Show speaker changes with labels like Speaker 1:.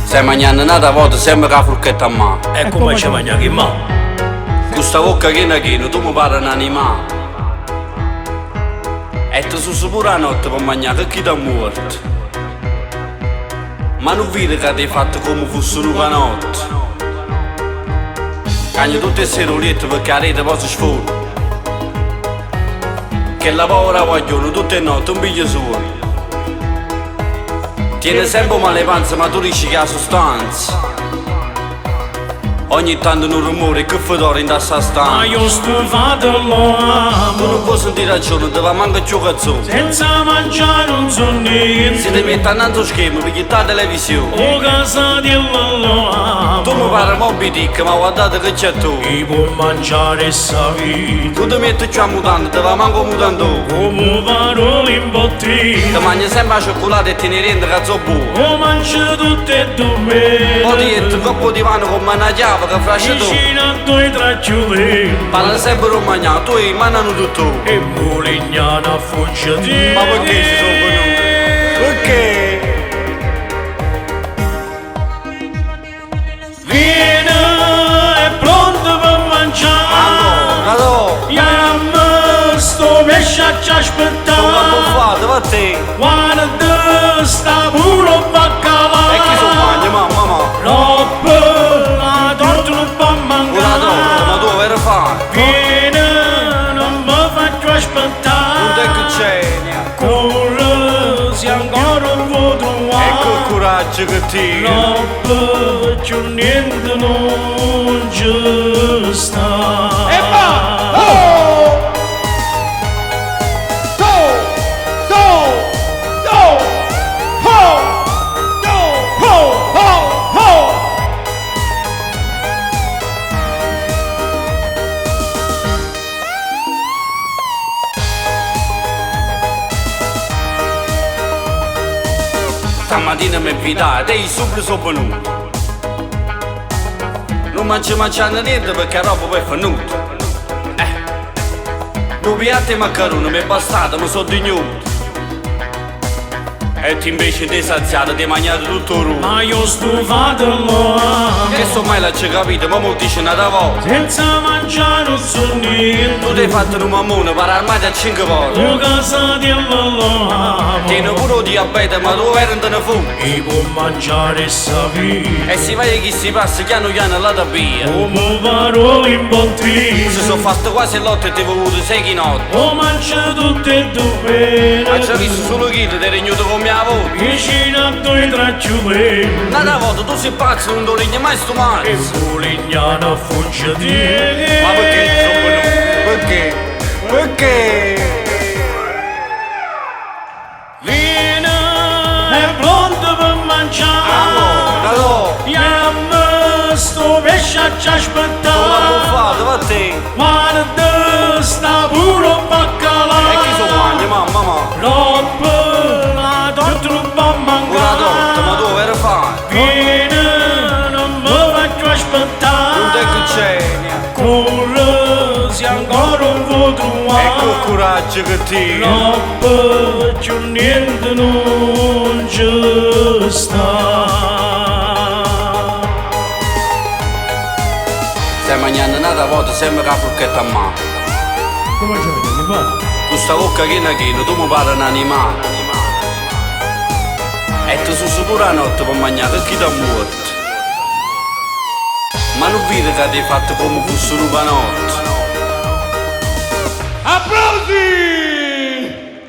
Speaker 1: Stai mangiando nata volta sempre con la forchetta a mano.
Speaker 2: E come ci mangia che ma?
Speaker 1: Questa bocca che tu mi pare un animale. E tu su pure la notte per mangiare che chi ti ha morto. Ma non vedi che ti hai fatto come fosse una notte. Cagno tutte le serolette perché la rete poi si sfonda. Che lavora vogliono tutte le notti un biglio solo. Tiene sempre male le panze ma tu dici che ha sostanza. Ogni tanto un rumore che fedora in tassa stanza.
Speaker 2: Ma io stufato lo
Speaker 1: Tu non
Speaker 2: amo.
Speaker 1: puoi sentire ragione, ti va manca più cazzone.
Speaker 2: Senza mangiare non so niente.
Speaker 1: Se ti metti annanzi allo schermo perché la televisione.
Speaker 2: O casa di lo amo.
Speaker 1: Tu mi pare Moby Dick ma guardate che c'è tu.
Speaker 2: Chi può mangiare sta vita?
Speaker 1: Tu ti metti già mutando, ti va manco mutando.
Speaker 2: Come parole in
Speaker 1: Ti
Speaker 2: bottiglia.
Speaker 1: mangi sempre la cioccolata e te ne rendi cazzo buono.
Speaker 2: O mangio tutte e due.
Speaker 1: Poi ti metti un coppo di mano con una chiave che frasci tu.
Speaker 2: Vicino a due traccioli.
Speaker 1: Parla sempre romagnano, tu hai manano tutto.
Speaker 2: E Molignana fugge di.
Speaker 1: Ma perché si sono venuti? Perché?
Speaker 2: Vieni, è pronto per mangiare.
Speaker 1: Cato,
Speaker 2: Iamma, sto pesce ci
Speaker 1: sono
Speaker 2: aspettare.
Speaker 1: abbuffato, va te.
Speaker 2: Guarda, sta pure baccalà.
Speaker 1: E chi sono mangi, mamma?
Speaker 2: Roba, la torta non può
Speaker 1: Una torta, ma
Speaker 2: mancare.
Speaker 1: tu per fare?
Speaker 2: Vieni, non mi faccio
Speaker 1: Non
Speaker 2: aspettare.
Speaker 1: te che c'è,
Speaker 2: Corre, se ancora un po' trovare.
Speaker 1: ecco il coraggio che ti.
Speaker 2: Roba, c'è niente non ci sta.
Speaker 1: Stamattina mi invitate e io subito sono venuto. Non mangiando niente perché la roba poi è venuta. Due piatti e maccheroni mi è bastato, mi sono dignuto. E tu invece ti saziato, ti hai mangiato tutto il rumo.
Speaker 2: Ma io stufato lo amo.
Speaker 1: Che so mai l'ha capito, ma molti dice una volta.
Speaker 2: Senza mangiare non so niente.
Speaker 1: Tu ti hai fatto un mammone per armate a 5 volte.
Speaker 2: O casa di lo amo.
Speaker 1: Tieni pure il diabete ma tu non te ne fumi.
Speaker 2: Chi può mangiare sta vita?
Speaker 1: E si va che si passa piano piano là da via.
Speaker 2: Come parole in
Speaker 1: Si
Speaker 2: bottiglia.
Speaker 1: sono fatto quasi l'otto e ti ho voluto 6 notti.
Speaker 2: O mangia tutte e due.
Speaker 1: Ma ci ho visto solo chi ti è regnuto con mia voce.
Speaker 2: Vicino a due traccioli.
Speaker 1: Una volta tu sei pazzo, non ti regni mai sto male.
Speaker 2: E Molignana fugge di.
Speaker 1: Ma perché ci sono venuto? Perché? Perché?
Speaker 2: Vieni, è pronto per mangiare.
Speaker 1: Cato,
Speaker 2: Iamma, sto pesce ci
Speaker 1: sono
Speaker 2: aspettare.
Speaker 1: abbuffato, va te.
Speaker 2: Guarda, sta pure baccalà.
Speaker 1: E chi sono mangi, mamma?
Speaker 2: Roba, la torta non può
Speaker 1: Una torta, ma
Speaker 2: mancare.
Speaker 1: tu per fare?
Speaker 2: Vieni, non mi faccio
Speaker 1: Non
Speaker 2: aspettare.
Speaker 1: te che c'è.
Speaker 2: Corre, se ancora un po' trovare.
Speaker 1: Ecco il coraggio che ti.
Speaker 2: Roba, c'è niente non ci sta.
Speaker 1: Stai mangiando nata volta sempre con la forchetta a mano.
Speaker 2: Come ci vedi? Che va?
Speaker 1: Questa bocca che tu mi pare un animale. E tu su pure la notte per mangiare che chi ti ha morto. Ma non vedi che ti hai fatto come fosse una notte.
Speaker 2: Applausi!